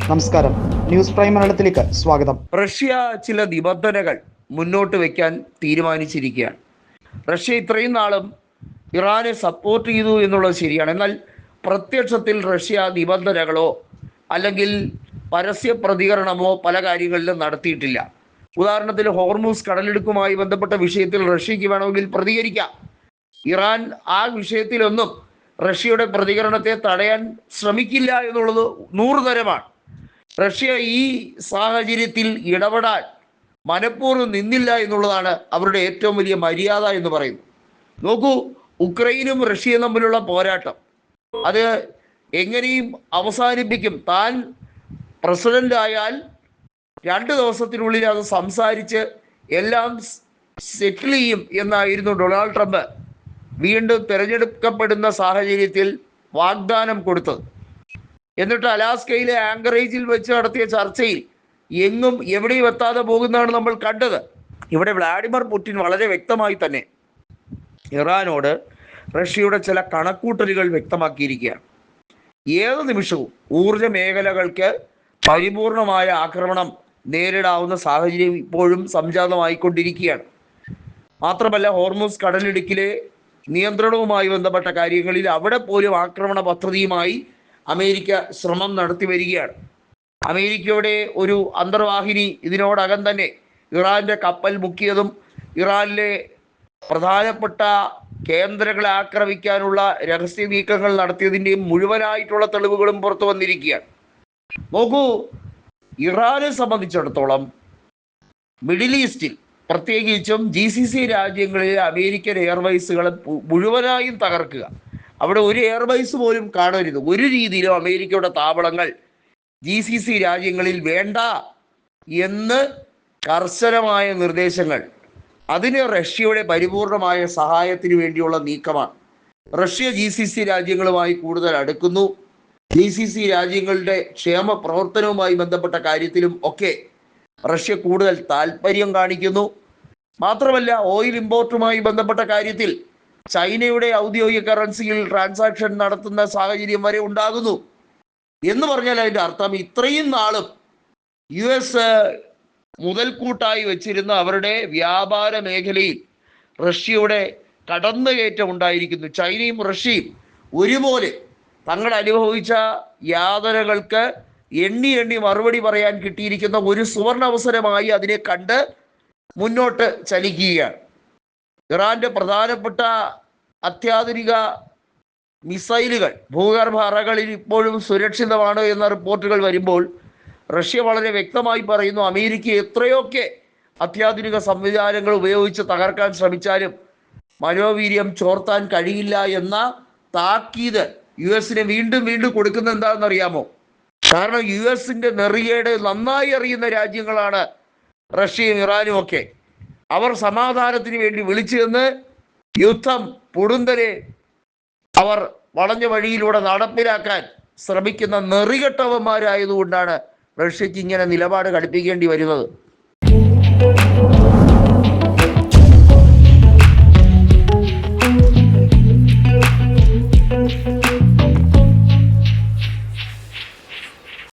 നമസ്കാരം, news prime മലയാളത്തിലേക്ക് സ്വാഗതം. റഷ്യ ചില നിബന്ധനകൾ മുന്നോട്ട് വയ്ക്കാൻ തീരുമാനിച്ചിരിക്കുകയാണ്. റഷ്യ ഇത്രയും നാളും ഇറാനെ സപ്പോർട്ട് ചെയ്തു എന്നുള്ളത് ശരിയാണ്. എന്നാൽ പ്രത്യക്ഷത്തിൽ റഷ്യ നിബന്ധനകളോ അല്ലെങ്കിൽ പരസ്യ പ്രതികരണമോ പല കാര്യങ്ങളിലും നടത്തിയിട്ടില്ല. ഉദാഹരണത്തിന് ഹോർമൂസ് കടലിടുക്കുമായി ബന്ധപ്പെട്ട വിഷയത്തിൽ റഷ്യക്ക് വേണമെങ്കിൽ പ്രതികരിക്കാം. ഇറാൻ ആ വിഷയത്തിലൊന്നും റഷ്യയുടെ പ്രതികരണത്തെ തടയാൻ ശ്രമിക്കില്ല എന്നുള്ളത് 100 തരമാണ്. റഷ്യ ഈ സാഹചര്യത്തിൽ ഇടപെടാൻ മനഃപൂർവ്വം നിന്നില്ല എന്നുള്ളതാണ് അവരുടെ ഏറ്റവും വലിയ മര്യാദ എന്ന് പറയുന്നത്. നോക്കൂ, ഉക്രൈനും റഷ്യയും തമ്മിലുള്ള പോരാട്ടം അത് എങ്ങനെയും അവസാനിപ്പിക്കും. താൻ പ്രസിഡന്റ് ആയാൽ 2 ദിവസത്തിനുള്ളിൽ അത് സംസാരിച്ച് എല്ലാം സെറ്റിൽ ചെയ്യും എന്നായിരുന്നു ഡൊണാൾഡ് ട്രംപ് വീണ്ടും തിരഞ്ഞെടുക്കപ്പെടുന്ന സാഹചര്യത്തിൽ വാഗ്ദാനം കൊടുത്തത്. എന്നിട്ട് അലാസ്കയിലെ ആങ്കറേജിൽ വെച്ച് നടത്തിയ ചർച്ചയിൽ എങ്ങും എവിടെയും എത്താതെ പോകുന്നതാണ് നമ്മൾ കണ്ടത്. ഇവിടെ വ്ളാഡിമിർ പുടിൻ വളരെ വ്യക്തമായി തന്നെ ഇറാനോട് റഷ്യയുടെ ചില കണക്കൂട്ടലുകൾ വ്യക്തമാക്കിയിരിക്കുകയാണ്. ഏത് നിമിഷവും ഊർജ മേഖലകൾക്ക് പരിപൂർണമായ ആക്രമണം നേരിടാവുന്ന സാഹചര്യം ഇപ്പോഴും സംജാതമായിക്കൊണ്ടിരിക്കുകയാണ്. മാത്രമല്ല, ഹോർമൂസ് കടലിടുക്കിലെ നിയന്ത്രണവുമായി ബന്ധപ്പെട്ട കാര്യങ്ങളിൽ അവിടെ പോലും ആക്രമണ പദ്ധതിയുമായി അമേരിക്ക ശ്രമം നടത്തി വരികയാണ്. അമേരിക്കയുടെ ഒരു അന്തർവാഹിനി ഇതിനോടകം തന്നെ ഇറാൻ്റെ കപ്പൽ മുക്കിയതും ഇറാനിലെ പ്രധാനപ്പെട്ട കേന്ദ്രങ്ങളെ ആക്രമിക്കാനുള്ള രഹസ്യ നീക്കങ്ങൾ നടത്തിയതിൻ്റെയും മുഴുവനായിട്ടുള്ള തെളിവുകളും പുറത്തു വന്നിരിക്കുകയാണ്. നോക്കൂ, ഇറാനെ സംബന്ധിച്ചിടത്തോളം മിഡിൽ ഈസ്റ്റിൽ പ്രത്യേകിച്ചും GCC രാജ്യങ്ങളിലെ അമേരിക്കൻ എയർബേസുകളെ മുഴുവനായും തകർക്കുക, അവിടെ ഒരു എയർബേസ് പോലും കാണരുത്, ഒരു രീതിയിലും അമേരിക്കയുടെ താവളങ്ങൾ GCC രാജ്യങ്ങളിൽ വേണ്ട എന്ന് കർശനമായ നിർദ്ദേശങ്ങൾ. അതിന് റഷ്യയുടെ പരിപൂർണമായ സഹായത്തിന് വേണ്ടിയുള്ള നീക്കമാണ്. റഷ്യ GCC രാജ്യങ്ങളുമായി കൂടുതൽ അടുക്കുന്നു. GCC രാജ്യങ്ങളുടെ ക്ഷേമ പ്രവർത്തനവുമായി ബന്ധപ്പെട്ട കാര്യത്തിലും ഒക്കെ റഷ്യ കൂടുതൽ താല്പര്യം കാണിക്കുന്നു. മാത്രമല്ല, ഓയിൽ ഇമ്പോർട്ടുമായി ബന്ധപ്പെട്ട കാര്യത്തിൽ ചൈനയുടെ ഔദ്യോഗിക കറൻസിയിൽ ട്രാൻസാക്ഷൻ നടത്തുന്ന സാഹചര്യം വരെ ഉണ്ടാകുന്നു. എന്ന് പറഞ്ഞാൽ അതിൻ്റെ അർത്ഥം ഇത്രയും നാളും US മുതൽക്കൂട്ടായി വെച്ചിരുന്ന അവരുടെ വ്യാപാര മേഖലയിൽ റഷ്യയുടെ കടന്നുകയറ്റം ഉണ്ടായിരിക്കുന്നു. ചൈനയും റഷ്യയും ഒരുപോലെ തങ്ങൾ അനുഭവിച്ച യാതനകൾക്ക് എണ്ണി മറുപടി പറയാൻ കിട്ടിയിരിക്കുന്ന ഒരു സുവർണ അവസരമായി അതിനെ കണ്ട് മുന്നോട്ട് ചലിക്കുകയാണ്. ഇറാന്റെ പ്രധാനപ്പെട്ട അത്യാധുനിക മിസൈലുകൾ ഭൂഗർഭ അറകളിൽ ഇപ്പോഴും സുരക്ഷിതമാണ് എന്ന റിപ്പോർട്ടുകൾ വരുമ്പോൾ റഷ്യ വളരെ വ്യക്തമായി പറയുന്നു, അമേരിക്ക എത്രയൊക്കെ അത്യാധുനിക സംവിധാനങ്ങൾ ഉപയോഗിച്ച് തകർക്കാൻ ശ്രമിച്ചാലും മനോവീര്യം ചോർത്താൻ കഴിയില്ല എന്ന താക്കീത് US വീണ്ടും കൊടുക്കുന്ന എന്താണെന്നറിയാമോ? കാരണം US നെറിയേട് നന്നായി അറിയുന്ന രാജ്യങ്ങളാണ് റഷ്യയും ഇറാനും ഒക്കെ. അവർ സമാധാനത്തിന് വേണ്ടി വിളിച്ചു നിന്ന് യുദ്ധം പൊടുന്തനെ അവർ വളഞ്ഞ വഴിയിലൂടെ നടപ്പിലാക്കാൻ ശ്രമിക്കുന്ന നെറികെട്ടവന്മാരായതുകൊണ്ടാണ് റഷ്യക്ക് ഇങ്ങനെ നിലപാട് കടുപ്പിക്കേണ്ടി വരുന്നത്.